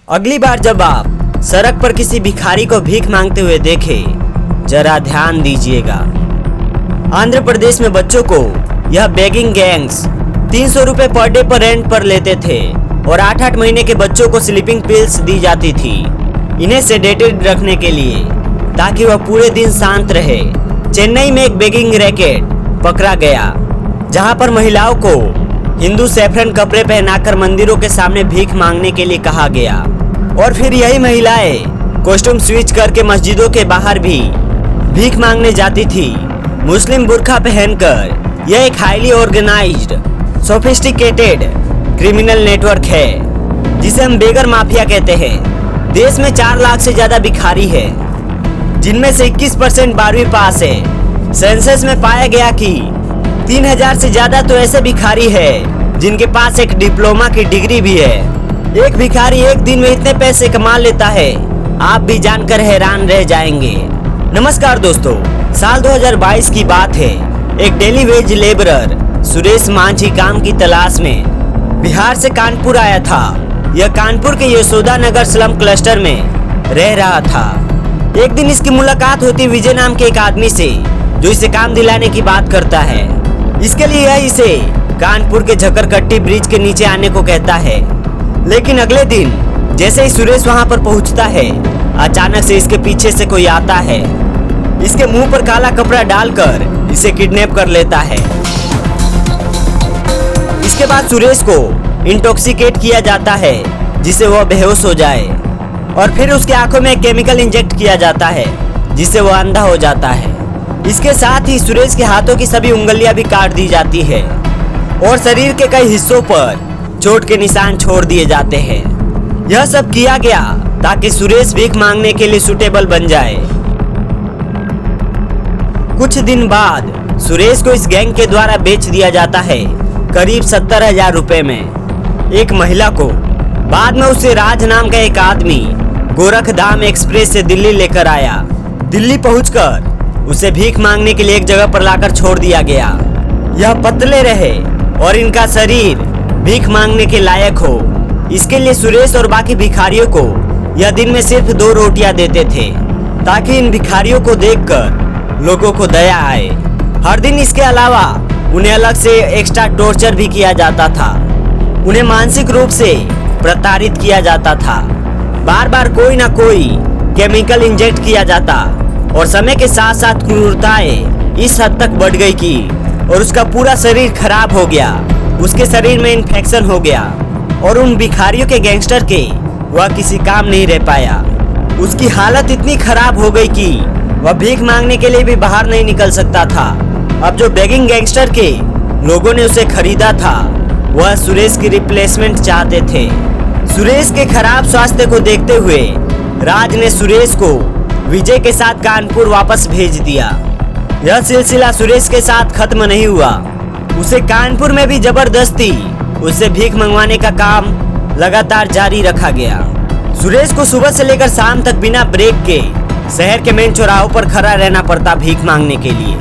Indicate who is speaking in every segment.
Speaker 1: अगली बार जब आप सड़क पर किसी भिखारी को भीख मांगते हुए देखें, जरा ध्यान दीजिएगा। आंध्र प्रदेश में बच्चों को यह बेगिंग गैंग्स 300 रुपए पर डे पर रेंट पर लेते थे और 8-8 महीने के बच्चों को स्लीपिंग पिल्स दी जाती थी इन्हें सेडेटेड रखने के लिए, ताकि वह पूरे दिन शांत रहे। चेन्नई में एक बेगिंग रैकेट पकड़ा गया जहां पर महिलाओं को हिंदू सैफरन कपड़े पहनाकर मंदिरों के सामने भीख मांगने के लिए कहा गया और फिर यही महिलाएं कॉस्ट्यूम स्विच करके मस्जिदों के बाहर भी भीख मांगने जाती थी मुस्लिम बुर्का पहनकर। यह एक highly organised sophisticated criminal network है जिसे हम बेगर माफिया कहते हैं। देश में 4 लाख से ज्यादा भिखारी है जिनमें से 21% 12वीं पास है। सेंसस में पाया गया कि 3000 से ज्यादा तो ऐसे भिखारी है जिनके पास एक डिप्लोमा की डिग्री भी है। एक भिखारी एक दिन में इतने पैसे कमा लेता है, आप भी जानकर हैरान रह जाएंगे। नमस्कार दोस्तों, साल 2022 की बात है। एक daily veg labourer Suresh Manjhi काम की तलाश में बिहार से कानपुर आया था। यह कानपुर के यशोदा नगर स्लम क्लस्टर में रह रहा था। एक दिन इसकी मुलाकात होती विजय नाम के एक आदमी से जो इसे काम दिलाने की बात करता है। इसके लिए यह इसे कानपुर के झकरकट्टी ब्रिज के नीचे आने को कहता है। लेकिन अगले दिन जैसे ही सुरेश वहां पर पहुंचता है, अचानक से इसके पीछे से कोई आता है। इसके मुंह पर काला कपड़ा डालकर इसे किडनैप कर लेता है। इसके बाद सुरेश को इंटॉक्सिकेट किया जाता है जिससे वह बेहोश हो जाए और फिर उसके आंखों में केमिकल इंजेक्ट किया जाता है जिससे वह अंधा हो जाता है। इसके साथ ही सुरेश के हाथों की सभी उंगलियां भी काट दी जाती है और शरीर के कई हिस्सों पर चोट के निशान छोड़ दिए जाते हैं। यह सब किया गया ताकि सुरेश भीख मांगने के लिए सूटेबल बन जाए। कुछ दिन बाद सुरेश को इस गैंग के द्वारा बेच दिया जाता है करीब 70,000 रुपए में एक महिला को। बाद में उसे राज नाम का एक आदमी गोरखधाम एक्सप्रेस से दिल्ली लेकर आया। दिल्ली पहुंचकर उसे भीख मांगने के लिए एक जगह पर लाकर छोड़ दिया गया। यह पतले रहे और इनका शरीर भीख मांगने के लायक हो, इसके लिए सुरेश और बाकी भिखारियों को यह दिन में सिर्फ 2 रोटियां देते थे ताकि इन भिखारियों को देखकर लोगों को दया आए। हर दिन इसके अलावा उन्हें अलग से एक्स्ट्रा टॉर्चर भी किया जाता था। उन्हें मानसिक रूप से प्रताड़ित किया जाता था। बार बार कोई ना कोई केमिकल इंजेक्ट किया जाता और समय के साथ साथ क्रूरताएं इस हद तक बढ़ गई कि और उसका पूरा शरीर खराब हो गया। उसके शरीर में इन्फेक्शन हो गया और उन भिखारियों के गैंगस्टर के वह किसी काम नहीं रह पाया। उसकी हालत इतनी खराब हो गई कि वह भीख मांगने के लिए भी बाहर नहीं निकल सकता था। अब जो बेगिंग गैंगस्टर के लोगों ने उसे खरीदा था वह सुरेश की रिप्लेसमेंट चाहते थे। सुरेश के खराब स्वास्थ्य को देखते हुए राज ने सुरेश को विजय के साथ कानपुर वापस भेज दिया। यह सिलसिला सुरेश के साथ खत्म नहीं हुआ। उसे कानपुर में भी जबरदस्ती उससे भीख मंगवाने का काम लगातार जारी रखा गया। सुरेश को सुबह से लेकर शाम तक बिना ब्रेक के शहर के मेन चौराहों पर खड़ा रहना पड़ता भीख मांगने के लिए।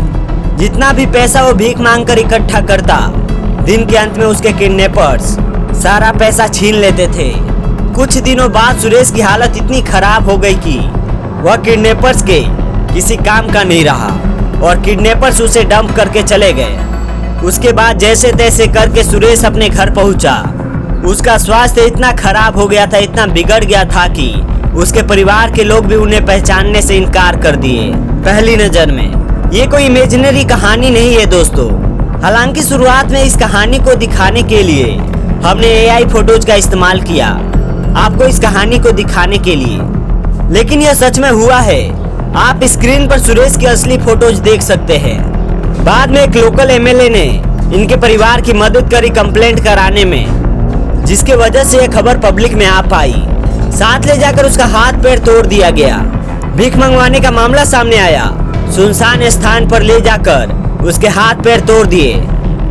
Speaker 1: जितना भी पैसा वो भीख मांगकर इकट्ठा करता, दिन के अंत में उसके किडनैपर्स सारा पैसा छीन लेते थे। कुछ दिनों बाद सुरेश की हालत इतनी खराब हो गई कि वह किडनैपर्स के किसी काम का नहीं रहा और किडनैपर्स उसे डंप करके चले गए। उसके बाद जैसे तैसे करके सुरेश अपने घर पहुंचा। उसका स्वास्थ्य इतना खराब हो गया था, इतना बिगड़ गया था कि उसके परिवार के लोग भी उन्हें पहचानने से इनकार कर दिए पहली नजर में। ये कोई इमेजिनरी कहानी नहीं है दोस्तों। हालांकि शुरुआत में इस कहानी को दिखाने के लिए हमने AI फोटोज का इस्तेमाल किया आपको इस कहानी को दिखाने के लिए, लेकिन यह सच में हुआ है। आप स्क्रीन पर सुरेश की असली फोटोज देख सकते हैं। बाद में एक लोकल MLA ने इनके परिवार की मदद करी कंप्लेंट कराने में, जिसके वजह से यह खबर पब्लिक में आ पाई। साथ ले जाकर उसका हाथ पैर तोड़ दिया गया। भीख मंगवाने का मामला सामने आया। सुनसान स्थान पर ले जाकर उसके हाथ पैर तोड़ दिए।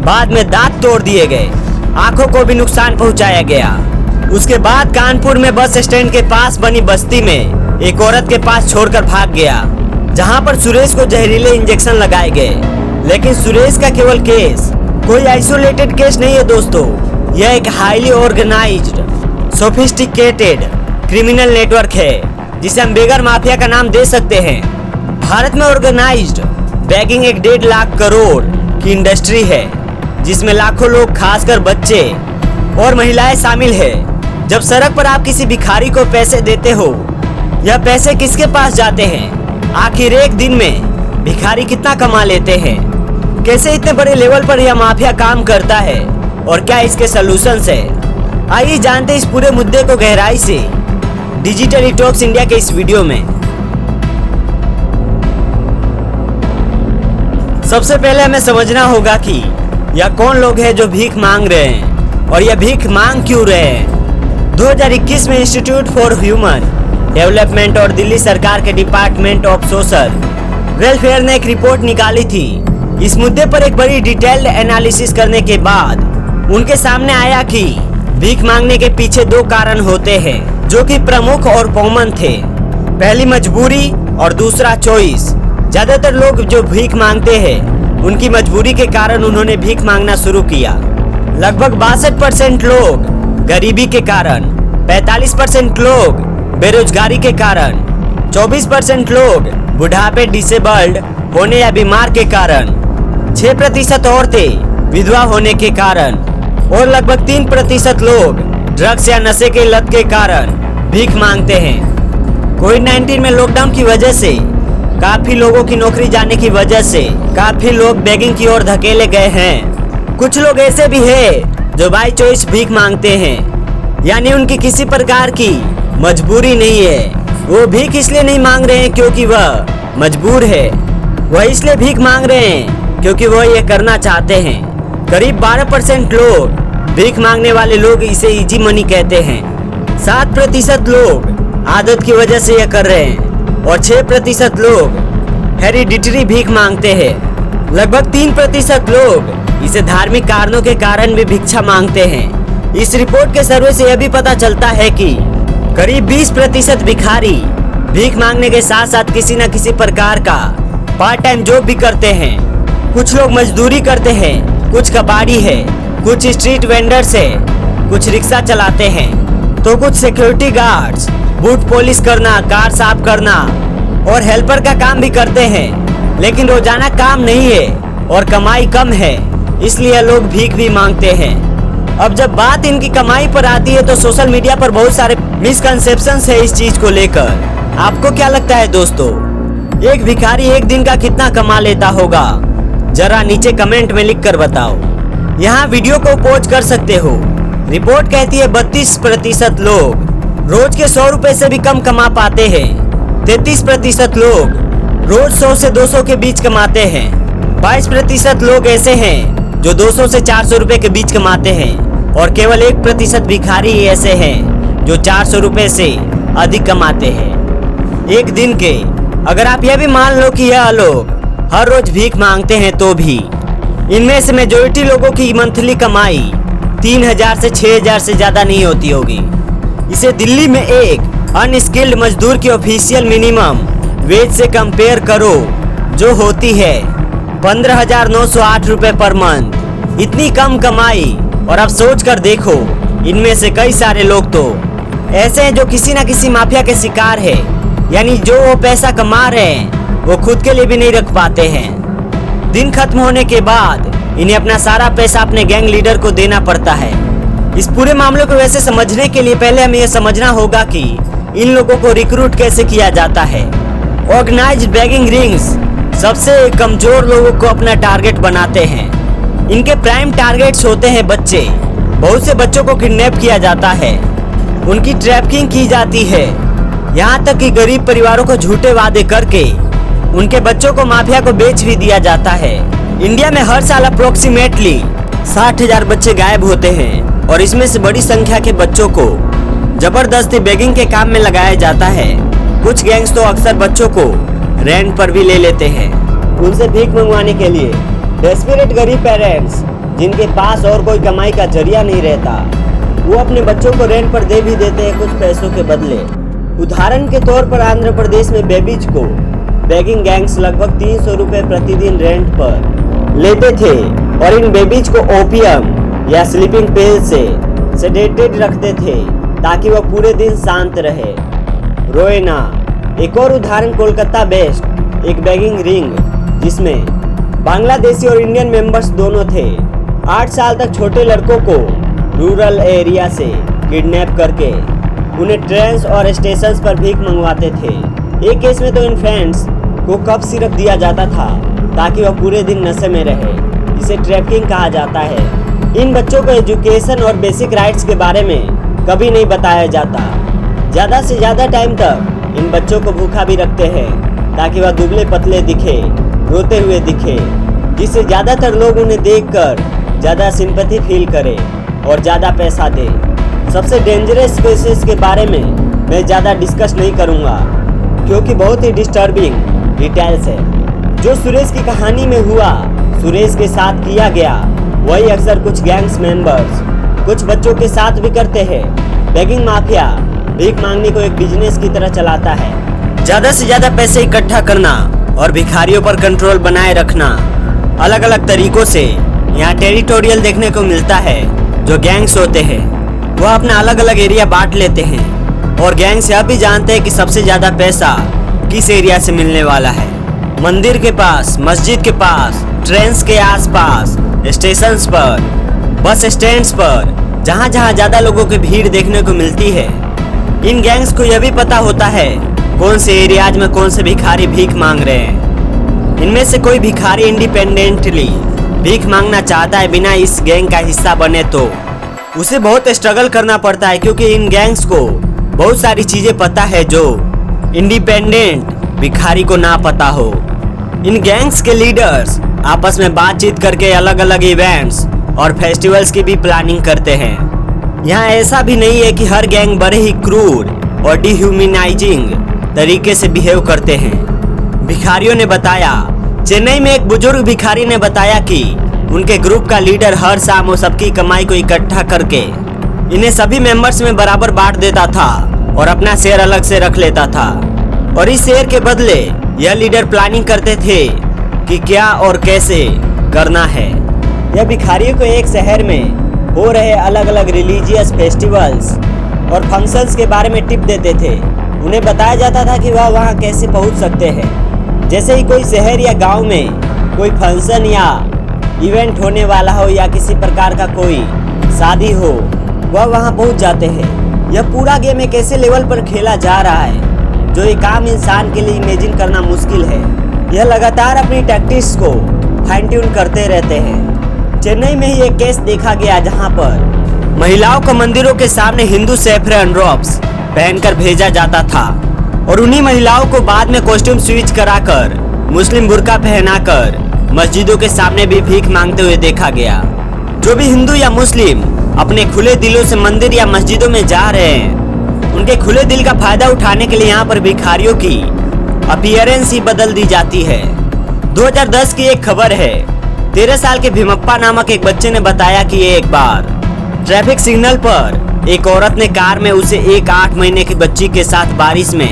Speaker 1: बाद में दांत तोड़ दिए गए। आंखों को भी नुकसान पहुंचाया गया। उसके बाद कानपुर में बस स्टैंड के पास बनी बस्ती में एक औरत के पास छोड़कर भाग गया, जहां पर सुरेश को जहरीले इंजेक्शन लगाए गए। लेकिन सुरेश का केवल केस कोई आइसोलेटेड केस नहीं है दोस्तों। यह एक highly organised sophisticated criminal network है जिसे हम बेगर माफिया का नाम दे सकते हैं। भारत में ऑर्गेनाइज्ड बैगिंग एक 1.5 लाख करोड़ की इंडस्ट्री है जिसमें लाखों लोग खासकर बच्चे और महिलाएं शामिल है। जब सड़क पर आप किसी भिखारी को पैसे देते हो, यह पैसे किसके पास जाते हैं? आखिर एक दिन में भिखारी कितना कमा लेते हैं? कैसे इतने बड़े लेवल पर यह माफिया काम करता है और क्या इसके सॉल्यूशंस है? आइए जानते इस पूरे मुद्दे को गहराई से डिजिटल डिटॉक्स इंडिया के इस वीडियो में। सबसे पहले हमें समझना होगा कि यह कौन लोग हैं जो भीख मांग रहे हैं और यह भीख मांग क्यों रहे हैं। 2021 में इंस्टीट्यूट फॉर ह्यूमन डेवलपमेंट और दिल्ली सरकार के डिपार्टमेंट ऑफ सोशल वेलफेयर ने एक रिपोर्ट निकाली थी। इस मुद्दे पर एक बड़ी डिटेल्ड एनालिसिस करने के बाद उनके सामने आया कि भीख मांगने के पीछे 2 कारण होते हैं जो कि प्रमुख और कॉमन थे। पहली मजबूरी और दूसरा चॉइस। ज्यादातर लोग जो भीख मांगते हैं उनकी मजबूरी के कारण उन्होंने भीख मांगना शुरू किया। लगभग 62% लोग गरीबी के कारण, 45% लोग बेरोजगारी के कारण, 24% लोग बुढ़ापे डिसेबल्ड होने या बीमार के कारण, 6% औरतें विधवा होने के कारण और लगभग 3% लोग ड्रग्स या नशे के लत के कारण भीख मांगते हैं। कोविड-19 में लॉकडाउन की वजह से काफी लोगों की नौकरी जाने की वजह से काफी लोग बेगिंग की ओर धकेले गए हैं। कुछ लोग ऐसे भी हैं जो बाय चॉइस भीख मांगते हैं, यानी उनकी किसी प्रकार की मजबूरी नहीं है। वो भीख इसलिए नहीं मांग रहे हैं क्योंकि वह मजबूर है, वह इसलिए भीख मांग रहे हैं क्योंकि वह ये करना चाहते हैं। करीब 12% लोग भीख मांगने वाले लोग इसे इजी मनी कहते हैं। 7% लोग आदत की वजह से यह कर रहे हैं और 6% लोग हेरिडिटरी भीख मांगते हैं। लगभग 3% लोग इसे धार्मिक कारणों के कारण भी भिक्षा मांगते हैं। इस रिपोर्ट के सर्वे से यह भी पता चलता है कि करीब 20% भिखारी भीख मांगने के साथ साथ किसी न किसी प्रकार का पार्ट टाइम जॉब भी करते हैं। कुछ लोग मजदूरी करते हैं, कुछ कबाड़ी है, कुछ स्ट्रीट वेंडर्स है, कुछ रिक्शा चलाते हैं, तो कुछ सिक्योरिटी गार्ड्स, बूट पॉलिश करना, कार साफ करना और हेल्पर का काम भी करते हैं। लेकिन रोजाना काम नहीं है और कमाई कम है, इसलिए लोग भीख भी मांगते हैं। अब जब बात इनकी कमाई पर आती है तो सोशल मीडिया पर बहुत सारे मिसकंसेप्शंस है इस चीज को लेकर। आपको क्या लगता है दोस्तों, एक भिखारी एक दिन का कितना कमा लेता होगा? जरा नीचे कमेंट में लिख कर बताओ। यहाँ वीडियो को पॉज कर सकते हो। रिपोर्ट कहती है 32% लोग रोज के 100 रुपए से भी कम कमा पाते हैं। 33% लोग रोज 100 से 200 के बीच कमाते हैं। 22% लोग ऐसे हैं जो 200 से 400 रुपए के बीच कमाते हैं और केवल 1% भिखारी ऐसे हैं जो 400 रुपए से अधिक कमाते हैं एक दिन के। अगर आप यह भी मान लो कि यह लोग हर रोज भीख मांगते हैं तो भी इनमें से मेजोरिटी लोगों की मंथली कमाई 3000 से 6000 से ज्यादा नहीं होती होगी। इसे दिल्ली में एक अनस्किल्ड मजदूर की ऑफिशियल मिनिमम वेज से कंपेयर करो जो होती है 15,908 रुपए पर मंथ। इतनी कम कमाई, और अब सोच कर देखो इनमें से कई सारे लोग तो ऐसे हैं जो किसी न किसी माफिया के शिकार है, यानी जो वो पैसा कमा रहे हैं वो खुद के लिए भी नहीं रख पाते हैं। दिन खत्म होने के बाद इन्हें अपना सारा पैसा अपने गैंग लीडर को देना पड़ता है। इस पूरे मामले को वैसे समझने के लिए पहले हमें यह समझना होगा कि इन लोगों को रिक्रूट कैसे किया जाता है। ऑर्गेनाइज्ड बैगिंग रिंग्स सबसे कमजोर लोगों को अपना टारगेट बनाते हैं। इनके प्राइम टारगेट्स होते हैं बच्चे। बहुत से बच्चों को किडनैप किया जाता है, उनकी ट्रैफिकिंग की जाती है, यहाँ तक कि गरीब परिवारों को झूठे वादे करके उनके बच्चों को माफिया को बेच भी दिया जाता है। इंडिया में हर साल अप्रोक्सीमेटली 60,000 बच्चे गायब होते हैं और इसमें से बड़ी संख्या के बच्चों को जबरदस्ती बेगिंग के काम में लगाया जाता है। कुछ गैंग्स तो अक्सर बच्चों को रेंट पर भी ले लेते हैं, उनसे भीख मंगवाने के लिए। डेस्परेट गरीब पेरेंट्स जिनके पास और कोई कमाई का जरिया नहीं रहता, वो अपने बच्चों को रेंट पर दे भी देते हैं कुछ पैसों के बदले। उदाहरण के तौर पर आंध्र प्रदेश में बेबीज को बेगिंग गैंग्स लगभग 300 रुपए प्रतिदिन रेंट पर लेते थे और इन बेबीज को ओपियम या स्लीपिंग पिल से सेडेटेड रखते थे ताकि वह पूरे दिन शांत रहे, रोए ना। एक और उदाहरण कोलकाता बेस्ड एक बेगिंग रिंग जिसमें बांग्लादेशी और इंडियन मेंबर्स दोनों थे। 8 साल तक छोटे लड़कों को रूरल एरिया से किडनैप करके उन्हें ट्रेन्स और स्टेशंस पर भीख मंगवाते थे। एक केस में तो इन्फेंट्स को कफ सिरप दिया जाता था ताकि वह पूरे दिन नशे में रहे। इसे ट्रैफिकिंग कहा जाता है। इन बच्चों को एजुकेशन और बेसिक राइट्स के बारे में कभी नहीं बताया जाता। ज़्यादा से ज़्यादा टाइम तक इन बच्चों को भूखा भी रखते हैं ताकि वह दुबले पतले दिखे, रोते हुए दिखे, जिससे ज़्यादातर लोग उन्हें देखकर ज़्यादा सिंपैथी फील करें और ज़्यादा पैसा दें। सबसे डेंजरस केसेस के बारे में मैं ज़्यादा डिस्कस नहीं करूँगा क्योंकि बहुत ही डिस्टर्बिंग डिटेल्स है। जो सुरेश की कहानी में हुआ, सुरेश के साथ किया गया, वही अक्सर कुछ गैंग्स मेंबर्स कुछ बच्चों के साथ भी करते हैं। बेगिंग माफिया भीख मांगने को एक बिजनेस की तरह चलाता है। ज़्यादा से ज़्यादा पैसे इकट्ठा करना और भिखारियों पर कंट्रोल बनाए रखना। अलग अलग तरीकों से यहाँ टेरिटोरियल देखने को मिलता है। जो गैंग्स होते हैं वह अपना अलग अलग एरिया बांट लेते हैं और गैंग्स यह भी जानते हैं कि सबसे ज़्यादा पैसा किस एरिया से मिलने वाला है। मंदिर के पास, मस्जिद के पास, ट्रेन्स के आसपास, स्टेशंस पर, बस स्टैंड्स पर, जहाँ जहाँ ज़्यादा लोगों की भीड़ देखने को मिलती है। इन गैंग्स को यह भी पता होता है कौन से एरियाज में कौन से भिखारी भीख मांग रहे हैं। इनमें से कोई भिखारी इंडिपेंडेंटली भीख मांगना चाहता है बिना इस गैंग का हिस्सा बने तो उसे बहुत स्ट्रगल करना पड़ता है, क्योंकि इन गैंग्स को बहुत सारी चीज़ें पता है जो इंडिपेंडेंट भिखारी को ना पता हो। इन गैंग्स के लीडर्स आपस में बातचीत करके अलग अलग इवेंट्स और फेस्टिवल्स की भी प्लानिंग करते हैं। यहाँ ऐसा भी नहीं है कि हर गैंग बड़े ही क्रूर और डिह्यूमनाइजिंग तरीके से बिहेव करते हैं। भिखारियों ने बताया, चेन्नई में एक बुजुर्ग भिखारी ने बताया कि उनके ग्रुप का लीडर हर शाम वो सबकी कमाई को इकट्ठा करके इन्हें सभी मेंबर्स में बराबर बांट देता था और अपना शेयर अलग से रख लेता था। और इस शेयर के बदले यह लीडर प्लानिंग करते थे कि क्या और कैसे करना है। यह भिखारियों को एक शहर में हो रहे अलग अलग रिलीजियस फेस्टिवल्स और फंक्शंस के बारे में टिप देते थे। उन्हें बताया जाता था कि वह वहाँ कैसे पहुँच सकते हैं। जैसे ही कोई शहर या गांव में कोई फंक्शन या इवेंट होने वाला हो या किसी प्रकार का कोई शादी हो, वह वहाँ पहुँच जाते हैं। यह पूरा गेम एक ऐसे लेवल पर खेला जा रहा है जो एक आम इंसान के लिए इमेजिन करना मुश्किल है। यह लगातार अपनी टैक्टिक्स को फाइन ट्यून करते रहते हैं। चेन्नई में ही एक केस देखा गया जहां पर महिलाओं को मंदिरों के सामने हिंदू सैफरन रॉब्स पहनकर भेजा जाता था और उन्हीं महिलाओं को बाद में कॉस्ट्यूम स्विच कराकर मुस्लिम बुर्का पहनाकर मस्जिदों के सामने भी भीख मांगते हुए देखा गया। जो भी हिंदू या मुस्लिम अपने खुले दिलों से मंदिर या मस्जिदों में जा रहे हैं, उनके खुले दिल का फायदा उठाने के लिए यहाँ पर भिखारियों की अपीयरेंस ही बदल दी जाती है। 2010 की एक खबर है। 13 साल के भीमप्पा नामक एक बच्चे ने बताया कि एक बार ट्रैफिक सिग्नल पर एक औरत ने कार में उसे एक 8 महीने की बच्ची के साथ बारिश में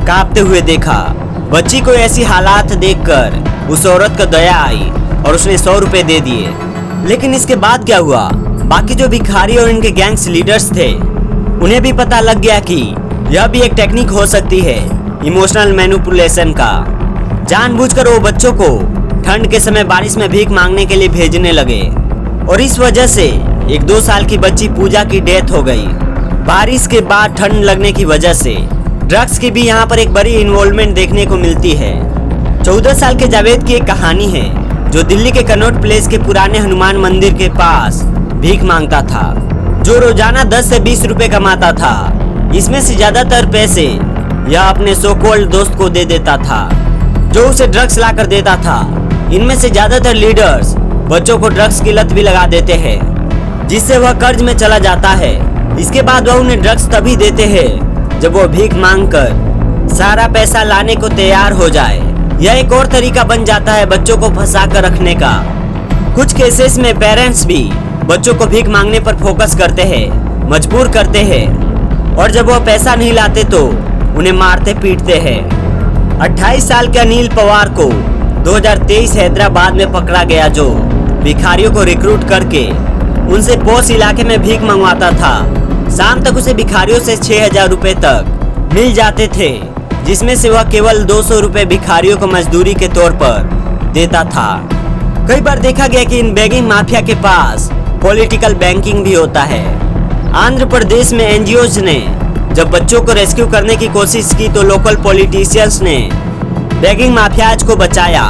Speaker 1: कांपते हुए देखा। बच्ची को ऐसी हालात देखकर उस औरत को दया आई और उसने 100 रुपए दे दिए। लेकिन इसके बाद क्या हुआ? बाकी जो भिखारी और इनके गैंग्स लीडर्स थे, उन्हें भी पता लग गया कि यह भी एक टेक्निक हो सकती है इमोशनल मैनिपुलेशन का। जानबूझकर वो बच्चों को ठंड के समय बारिश में भीख मांगने के लिए भेजने लगे और इस वजह से एक 2 साल की बच्ची पूजा की डेथ हो गई। बारिश के बाद ठंड लगने की वजह से ड्रग्स की भी यहाँ पर एक बड़ी इन्वॉल्वमेंट देखने को मिलती है। 14 साल के जावेद की एक कहानी है जो दिल्ली के कनॉट प्लेस के पुराने हनुमान मंदिर के पास भीख मांगता था, जो रोजाना 10 से 20 रुपए कमाता था। इसमें से ज्यादातर पैसे यह अपने सो कॉल्ड दोस्त को दे देता था जो उसे ड्रग्स ला कर देता था। इनमें से ज्यादातर लीडर्स बच्चों को ड्रग्स की लत भी लगा देते हैं जिससे वह कर्ज में चला जाता है। इसके बाद वह उन्हें ड्रग्स तभी देते हैं जब वह भीख मांगकर सारा पैसा लाने को तैयार हो जाए। यह एक और तरीका बन जाता है बच्चों को फंसा कर रखने का। कुछ केसेस में पेरेंट्स भी बच्चों को भीख मांगने पर फोकस करते हैं, मजबूर करते हैं और जब वह पैसा नहीं लाते तो उन्हें मारते पीटते हैं। 28 साल के अनिल पवार को 2023 हैदराबाद में पकड़ा गया, जो भिखारियों को रिक्रूट करके उनसे पॉश इलाके में भीख मंगवाता था। शाम तक उसे भिखारियों से 6,000 रुपए तक मिल जाते थे, जिसमें से वह केवल 200 रुपए भिखारियों को मजदूरी के तौर पर देता था। कई बार देखा गया कि इन बेगिंग माफिया के पास पॉलिटिकल बैंकिंग भी होता है। आंध्र प्रदेश में एनजीओज ने जब बच्चों को रेस्क्यू करने की कोशिश की तो लोकल पॉलिटिशियंस ने बेगिंग माफियाज को बचाया।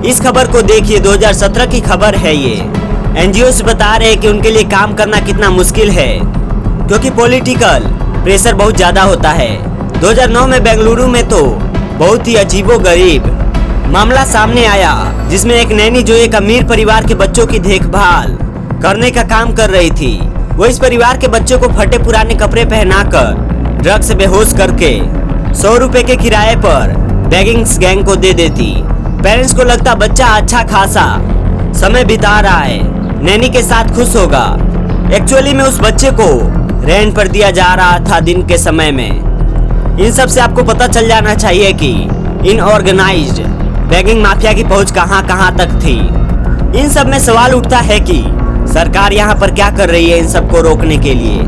Speaker 1: इस खबर को देखिए, 2017 की खबर है ये। एनजीओज बता रहे हैं कि उनके लिए काम करना कितना मुश्किल है, क्योंकि पॉलिटिकल प्रेशर बहुत ज़्यादा होता है। 2009 में बेंगलुरु में तो बहुत ही अजीबोगरीब मामला सामने आया, जिसमें एक नैनी जो एक अमीर परिवार के बच्चों की देखभाल करने का काम कर रही थी, वो इस परिवार के बच्चों को फटे पुराने कपड़े पहनाकर ड्रग से बेहोश करके 100 रुपए के किराए पर बेगिंग्स गैंग को दे देती। पेरेंट्स को लगता बच्चा अच्छा खासा समय बिता रहा है, नैनी के साथ खुश होगा। एक्चुअली में उस बच्चे को रेंट पर दिया जा रहा था दिन के समय में। इन सब से आपको पता चल जाना चाहिए कि इन ऑर्गेनाइज्ड बेगिंग माफिया की पहुंच कहां तक थी। इन सब में सवाल उठता है कि सरकार यहाँ पर क्या कर रही है इन सब को रोकने के लिए।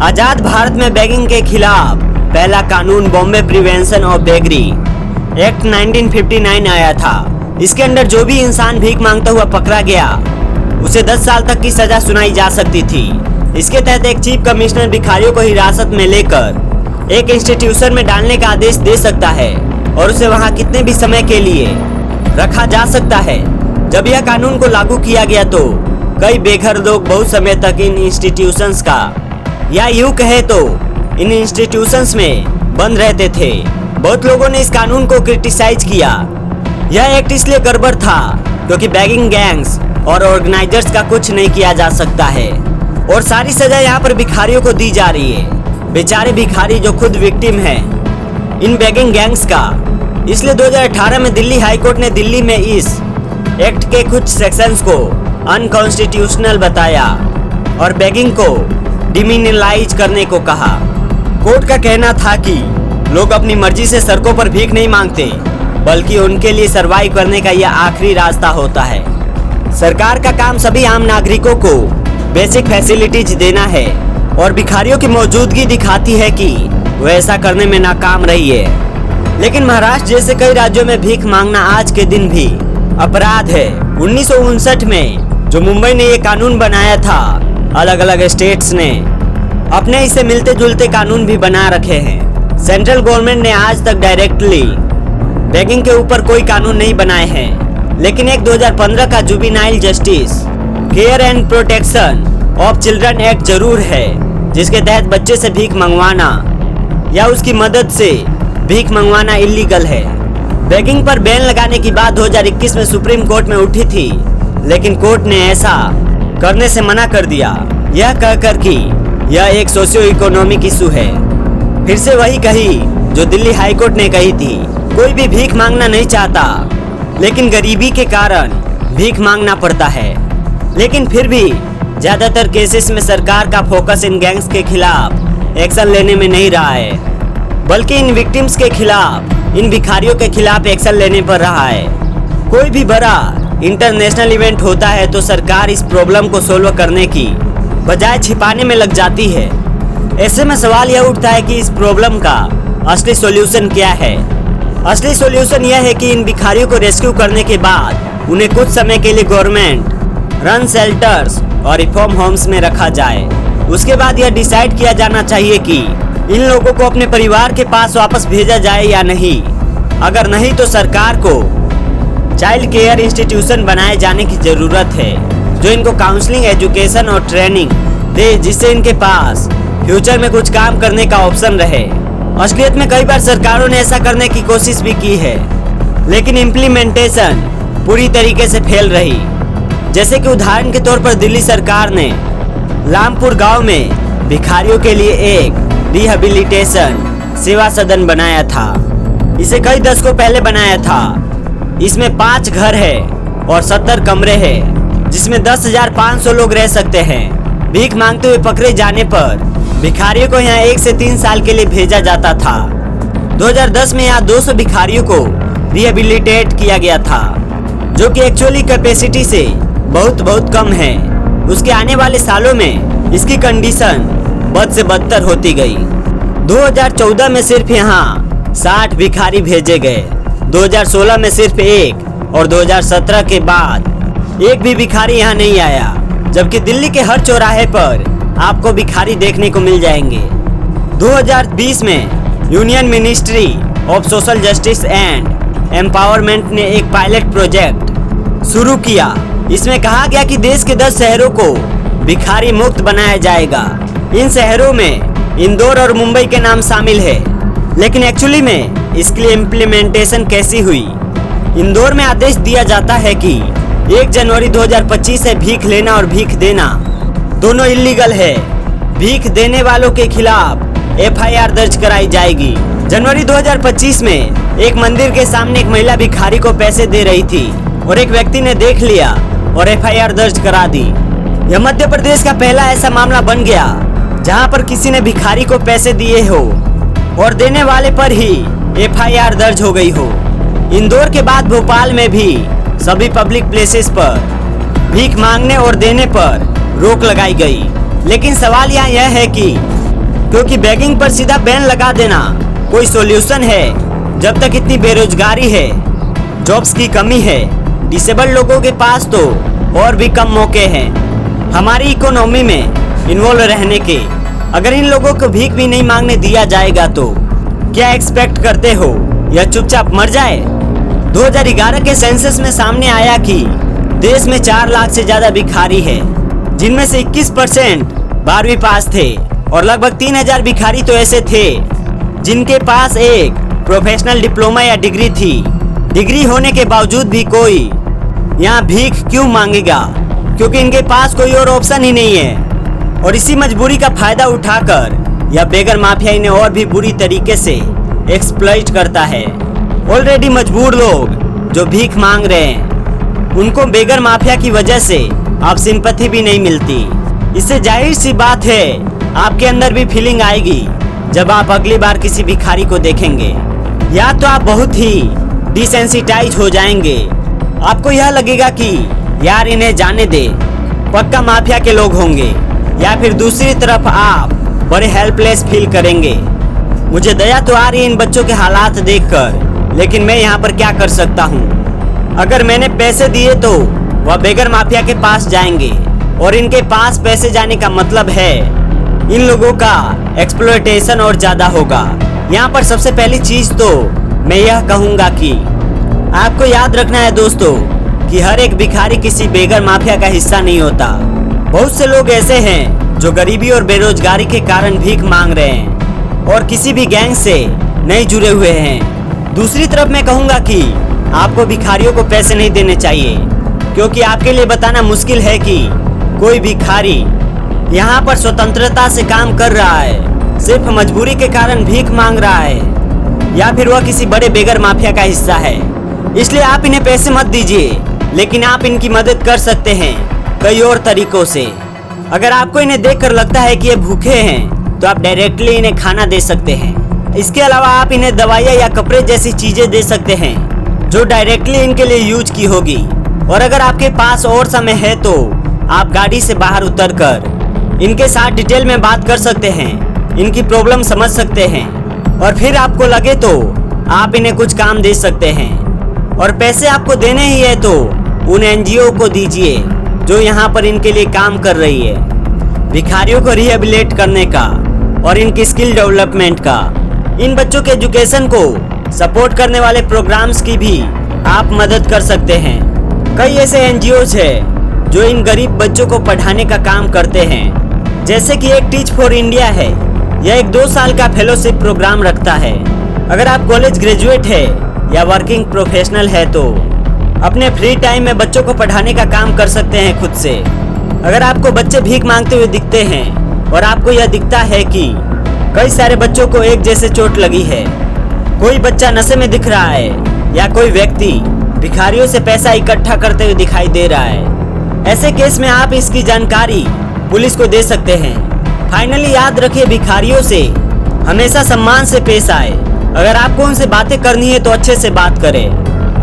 Speaker 1: आजाद भारत में बेगिंग के खिलाफ पहला कानून Bombay prevention of beggary act 1959 आया था। इसके अंदर जो भी इंसान भीख मांगता हुआ पकड़ा गया उसे 10 साल तक की सजा सुनाई जा सकती थी। इसके तहत एक चीफ कमिश्नर भिखारियों को हिरासत में लेकर एक इंस्टीट्यूशन में डालने का आदेश दे सकता है और उसे वहां कितने भी समय के लिए रखा जा सकता है। जब यह कानून को लागू किया गया तो कई बेघर लोग बहुत समय तक इन इंस्टीट्यूशंस का या यूं कहे तो इन इंस्टीट्यूशंस में बंद रहते थे। बहुत लोगों ने इस कानून को क्रिटिसाइज किया। यह एक्ट इसलिए गड़बड़ था क्योंकि बेगिंग गैंग्स और ऑर्गेनाइजर्स का कुछ नहीं किया जा सकता है और सारी सजा यहाँ पर भिखारियों को दी जा रही है। बेचारे भिखारी जो खुद विक्टिम हैं इन बेगिंग गैंग्स का। इसलिए 2018 में दिल्ली हाई कोर्ट ने दिल्ली में इस एक्ट के कुछ सेक्शंस को अनकॉन्स्टिट्यूशनल बताया और बेगिंग को डिमिनलाइज करने को कहा। कोर्ट का कहना था कि लोग अपनी मर्जी से सड़कों पर भीख नहीं मांगते, बल्कि उनके लिए सर्वाइव करने का यह आखिरी रास्ता होता है। सरकार का काम सभी आम नागरिकों को बेसिक फैसिलिटीज देना है और भिखारियों की मौजूदगी दिखाती है कि वो ऐसा करने में नाकाम रही है। लेकिन महाराष्ट्र जैसे कई राज्यों में भीख मांगना आज के दिन भी अपराध है। 1959 में जो मुंबई ने ये कानून बनाया था, अलग अलग स्टेट्स ने अपने इसे मिलते जुलते कानून भी बना रखे हैं। सेंट्रल गवर्नमेंट ने आज तक डायरेक्टली बेगिंग के ऊपर कोई कानून नहीं बनाए हैं, लेकिन एक 2015 का juvenile justice care and protection of children act जरूर है, जिसके तहत बच्चे से भीख मंगवाना या उसकी मदद से भीख मंगवाना इलीगल है। बेगिंग पर बैन लगाने की बात 2021 में सुप्रीम कोर्ट में उठी थी, लेकिन कोर्ट ने ऐसा करने से मना कर दिया, यह कहकर कि यह एक सोशियो इकोनॉमिक इशू है। फिर से वही कही जो दिल्ली हाई कोर्ट ने कही थी, कोई भी भीख मांगना नहीं चाहता, लेकिन गरीबी के कारण भीख मांगना पड़ता है। लेकिन फिर भी ज्यादातर केसेस में सरकार का फोकस इन गैंग्स के खिलाफ एक्शन लेने में नहीं रहा है, बल्कि इन विक्टिम्स के खिलाफ, इन भिखारियों के खिलाफ एक्शन लेने पर रहा है। कोई भी बड़ा इंटरनेशनल इवेंट होता है तो सरकार इस प्रॉब्लम को सोल्व करने की बजाय छिपाने में लग जाती है। ऐसे में सवाल यह उठता है कि इस प्रॉब्लम का असली सॉल्यूशन क्या है। असली सॉल्यूशन यह है कि इन भिखारियों को रेस्क्यू करने के बाद उन्हें कुछ समय के लिए गवर्नमेंट रन शेल्टर्स और रिफॉर्म होम्स में रखा जाए। उसके बाद यह डिसाइड किया जाना चाहिए कि इन लोगों को अपने परिवार के पास वापस भेजा जाए या नहीं। अगर नहीं तो सरकार को चाइल्ड केयर इंस्टीट्यूशन बनाए जाने की जरूरत है, जो इनको काउंसलिंग, एजुकेशन और ट्रेनिंग दे, जिससे इनके पास फ्यूचर में कुछ काम करने का ऑप्शन रहे। असलियत में कई बार सरकारों ने ऐसा करने की कोशिश भी की है, लेकिन इम्प्लीमेंटेशन पूरी तरीके से फेल रही। जैसे कि उदाहरण के तौर पर दिल्ली सरकार ने लामपुर गांव में भिखारियों के लिए एक रिहेबिलिटेशन सेवा सदन बनाया था। इसे कई दशकों पहले बनाया था। इसमें 5 घर है और 70 कमरे हैं, जिसमें 10,500 लोग रह सकते हैं। भीख मांगते हुए पकड़े जाने पर भिखारियों को यहाँ 1 से 3 साल के लिए भेजा जाता था। 2010 में यहाँ 200 भिखारियों को रिहेबिलिटेट किया गया था, जो कि एक्चुअली कैपेसिटी से बहुत कम है। उसके आने वाले सालों में इसकी कंडीशन बद से बदतर होती गई। 2014 में सिर्फ यहाँ 60 भिखारी भेजे गए, 2016 में सिर्फ 1 और 2017 के बाद एक भी भिखारी यहाँ नहीं आया, जबकि दिल्ली के हर चौराहे पर आपको भिखारी देखने को मिल जाएंगे। 2020 में union ministry of social justice and empowerment ने एक पायलट प्रोजेक्ट शुरू किया। इसमें कहा गया कि देश के 10 शहरों को भिखारी मुक्त बनाया जाएगा। इन शहरों में इंदौर और मुंबई के नाम शामिल है, लेकिन एक्चुअली में इसके लिए इम्प्लीमेंटेशन कैसी हुई। इंदौर में आदेश दिया जाता है कि 1 जनवरी 2025 से भीख लेना और भीख देना दोनों इल्लीगल है। भीख देने वालों के खिलाफ FIR दर्ज कराई जाएगी। जनवरी 2025 में एक मंदिर के सामने एक महिला भिखारी को पैसे दे रही थी और एक व्यक्ति ने देख लिया और FIR दर्ज करा दी। यह मध्य प्रदेश का पहला ऐसा मामला बन गया जहां पर किसी ने भिखारी को पैसे दिए हो और देने वाले पर ही FIR दर्ज हो गई हो। इंदौर के बाद भोपाल में भी सभी पब्लिक प्लेसेस पर भीख मांगने और देने पर रोक लगाई गई। लेकिन सवाल यहाँ यह है कि क्योंकि बेगिंग पर सीधा बैन लगा देना कोई सॉल्यूशन है जब तक इतनी बेरोजगारी है, जॉब्स की कमी है, डिसेबल लोगों के पास तो और भी कम मौके हैं हमारी इकोनॉमी में इन्वॉल्व रहने के। अगर इन लोगों को भीख भी नहीं मांगने दिया जाएगा तो क्या एक्सपेक्ट करते हो यह चुपचाप मर जाए। 2011 के सेंसस में सामने आया कि देश में 4 लाख से ज्यादा भिखारी है, जिनमें से 21% 12वीं पास थे और लगभग 3000 भिखारी तो ऐसे थे जिनके पास एक प्रोफेशनल डिप्लोमा या डिग्री थी। डिग्री होने के बावजूद भी कोई यहाँ भीख क्यों मांगेगा, क्योंकि इनके पास कोई और ऑप्शन ही नहीं है। और इसी मजबूरी का फायदा उठाकर यह बेगर माफिया इन्हें और भी बुरी तरीके से एक्सप्लॉइट करता है। ऑलरेडी मजबूर लोग जो भीख मांग रहे हैं उनको बेगर माफिया की वजह से अब सिंपैथी भी नहीं मिलती। इससे जाहिर सी बात है आपके अंदर भी फीलिंग आएगी जब आप अगली बार किसी भिखारी को देखेंगे। या तो आप बहुत ही डिसेंसिटाइज हो जाएंगे, आपको यह लगेगा कि यार इन्हें जाने दे, पक्का माफिया के लोग होंगे, या फिर दूसरी तरफ आप बड़े हेल्पलेस फील करेंगे। मुझे दया तो आ रही है इन बच्चों के हालात देखकर, लेकिन मैं यहाँ पर क्या कर सकता हूँ। अगर मैंने पैसे दिए तो वह बेगर माफिया के पास जाएंगे और इनके पास पैसे जाने का मतलब है इन लोगों का एक्सप्लॉयटेशन और ज्यादा होगा। यहाँ पर सबसे पहली चीज तो मैं यह कहूँगा कि आपको याद रखना है दोस्तों कि हर एक भिखारी किसी बेगर माफिया का हिस्सा नहीं होता। बहुत से लोग ऐसे हैं जो गरीबी और बेरोजगारी के कारण भीख मांग रहे हैं और किसी भी गैंग से नहीं जुड़े हुए हैं। दूसरी तरफ मैं कहूँगा कि आपको भिखारियों को पैसे नहीं देने चाहिए, क्योंकि आपके लिए बताना मुश्किल है कि कोई भिखारी यहाँ पर स्वतंत्रता से काम कर रहा है, सिर्फ मजबूरी के कारण भीख मांग रहा है, या फिर वह किसी बड़े बेगर माफिया का हिस्सा है। इसलिए आप इन्हें पैसे मत दीजिए, लेकिन आप इनकी मदद कर सकते हैं कई और तरीकों से। अगर आपको इन्हें देखकर लगता है कि ये भूखे हैं तो आप डायरेक्टली इन्हें खाना दे सकते हैं। इसके अलावा आप इन्हें दवाइयाँ या कपड़े जैसी चीजें दे सकते हैं जो डायरेक्टली इनके लिए यूज की होगी। और अगर आपके पास और समय है तो आप गाड़ी से बाहर उतरकर इनके साथ डिटेल में बात कर सकते हैं, इनकी प्रॉब्लम समझ सकते हैं, और फिर आपको लगे तो आप इन्हें कुछ काम दे सकते हैं। और पैसे आपको देने ही है तो उन NGO को दीजिए जो यहाँ पर इनके लिए काम कर रही है। भिखारियों को रिहेबिलिटेट करने का और इनकी स्किल डेवलपमेंट का, इन बच्चों के एजुकेशन को सपोर्ट करने वाले प्रोग्राम्स की भी आप मदद कर सकते हैं। कई ऐसे NGOs है जो इन गरीब बच्चों को पढ़ाने का काम करते हैं, जैसे कि एक टीच फॉर इंडिया है। यह एक 2 साल का फेलोशिप प्रोग्राम रखता है। अगर आप कॉलेज ग्रेजुएट है या वर्किंग प्रोफेशनल है तो अपने फ्री टाइम में बच्चों को पढ़ाने का काम कर सकते हैं खुद से। अगर आपको बच्चे भीख मांगते हुए दिखते हैं और आपको यह दिखता है कि कई सारे बच्चों को एक जैसे चोट लगी है, कोई बच्चा नशे में दिख रहा है या कोई व्यक्ति भिखारियों से पैसा इकट्ठा करते हुए दिखाई दे रहा है, ऐसे केस में आप इसकी जानकारी पुलिस को दे सकते हैं। फाइनली याद रखिए, भिखारियों से हमेशा सम्मान से पेश आए। अगर आपको उनसे बातें करनी है तो अच्छे से बात करें,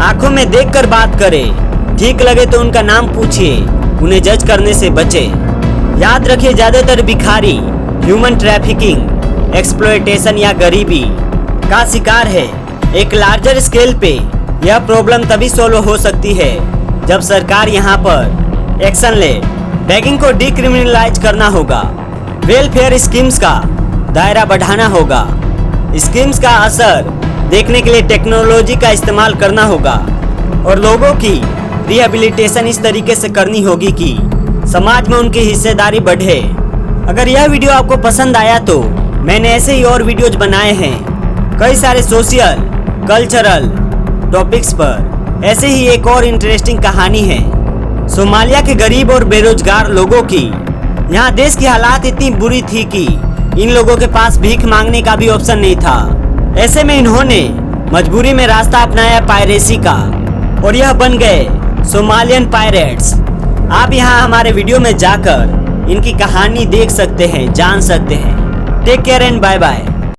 Speaker 1: आंखों में देखकर बात करें। ठीक लगे तो उनका नाम पूछिए, उन्हें जज करने से बचे। याद रखिए, ज्यादातर भिखारी ह्यूमन ट्रैफिकिंग, एक्सप्लॉयटेशन या गरीबी का शिकार है। एक लार्जर स्केल पे यह प्रॉब्लम तभी सॉल्व हो सकती है जब सरकार यहाँ पर एक्शन ले। बैगिंग को डिक्रिमिनलाइज करना होगा, वेलफेयर स्कीम्स का दायरा बढ़ाना होगा, स्कीम्स का असर देखने के लिए टेक्नोलॉजी का इस्तेमाल करना होगा और लोगों की रिहेबिलिटेशन इस तरीके से करनी होगी कि समाज में उनकी हिस्सेदारी बढ़े। अगर यह वीडियो आपको पसंद आया तो मैंने ऐसे ही और वीडियोज बनाए हैं कई सारे सोशल कल्चरल टॉपिक्स पर। ऐसे ही एक और इंटरेस्टिंग कहानी है सोमालिया के गरीब और बेरोजगार लोगों की। यहाँ देश की हालात इतनी बुरी थी कि इन लोगों के पास भीख मांगने का भी ऑप्शन नहीं था। ऐसे में इन्होंने मजबूरी में रास्ता अपनाया पायरेसी का और यह बन गए सोमालियन पायरेट्स। आप यहाँ हमारे वीडियो में जाकर इनकी कहानी देख सकते हैं, जान सकते हैं। Take care and bye bye.